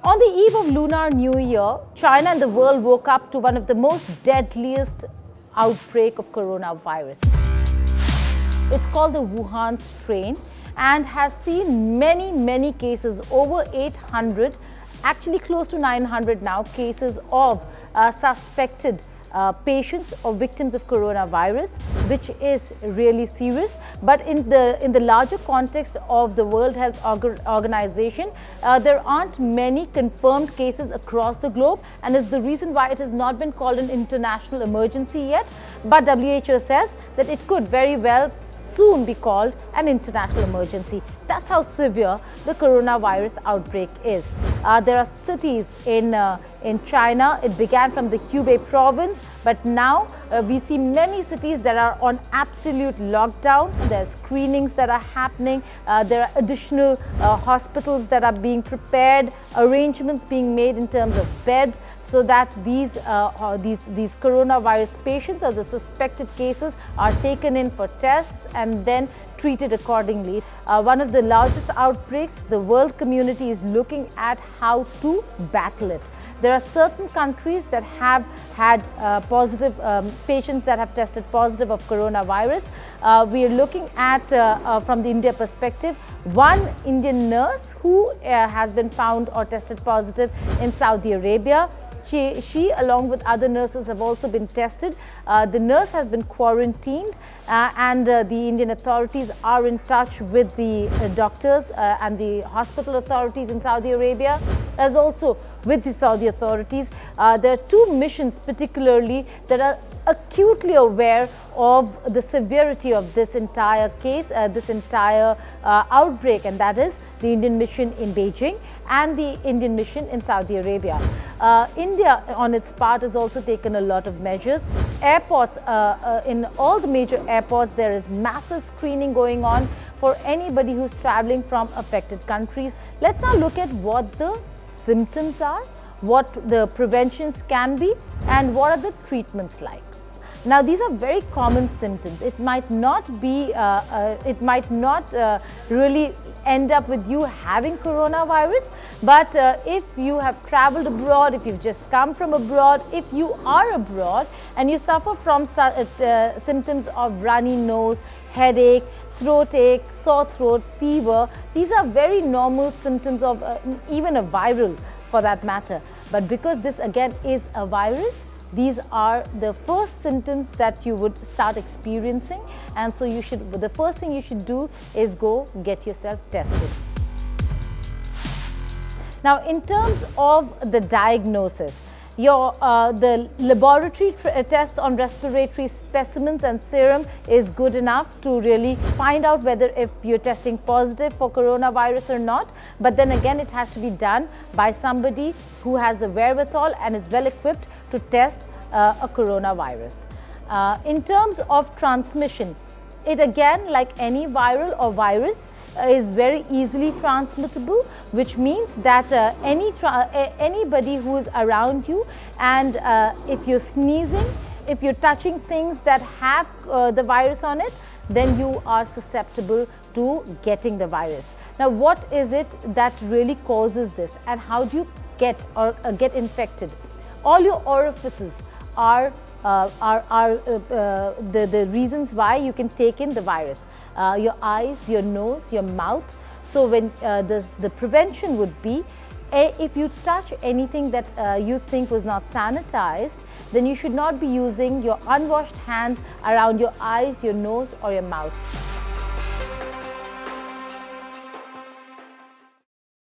On the eve of Lunar New Year, China and the world woke up to one of the most deadliest outbreak of coronavirus. It's called the Wuhan strain and has seen many cases, over 800, actually close to 900 now, cases of suspected patients or victims of coronavirus, which is really serious. But in the larger context of the World Health Organization, there aren't many confirmed cases across the globe, and is the reason why it has not been called an international emergency yet. But WHO says that it could very well soon be called an international emergency. That's how severe the coronavirus outbreak is. There are cities in China. It began from the Hubei province, but now we see many cities that are on absolute lockdown. There are screenings that are happening. There are additional hospitals that are being prepared, arrangements being made in terms of beds, so that these coronavirus patients or the suspected cases are taken in for tests and then treated accordingly. One of the largest outbreaks, the world community is looking at how to battle it. There are certain countries that have had positive patients that have tested positive of coronavirus. We are looking at, from the India perspective, one Indian nurse who has been found or tested positive in Saudi Arabia. She, along with other nurses, have also been tested. The nurse has been quarantined, and the Indian authorities are in touch with the doctors and the hospital authorities in Saudi Arabia, as also with the Saudi authorities. There are two missions particularly that are acutely aware of the severity of this entire case, this entire outbreak, and that is the Indian mission in Beijing and the Indian mission in Saudi Arabia. India, on its part, has also taken a lot of measures. Airports, in all the major airports, there is massive screening going on for anybody who's traveling from affected countries. Let's now look at what the symptoms are, what the preventions can be, and what are the treatments like. Now, these are very common symptoms. It might not be, really end up with you having coronavirus, but if you have traveled abroad, if you've just come from abroad, if you are abroad and you suffer from symptoms of runny nose, headache, throat ache, sore throat, fever, these are very normal symptoms of even a viral for that matter. But because this again is a virus, these are the first symptoms that you would start experiencing, and so the first thing you should do is go get yourself tested. Now, in terms of the diagnosis, the laboratory test on respiratory specimens and serum is good enough to really find out whether if you're testing positive for coronavirus or not. But then again, it has to be done by somebody who has the wherewithal and is well equipped to test a coronavirus. In terms of transmission, it again, like any viral or virus, is very easily transmittable, which means that anybody who is around you, and if you're sneezing, if you're touching things that have the virus on it, then you are susceptible to getting the virus. Now, what is it that really causes this, and how do you get infected? All your orifices are the reasons why you can take in the virus. Your eyes, your nose, your mouth. So when the prevention would be, if you touch anything that you think was not sanitized, then you should not be using your unwashed hands around your eyes, your nose or your mouth.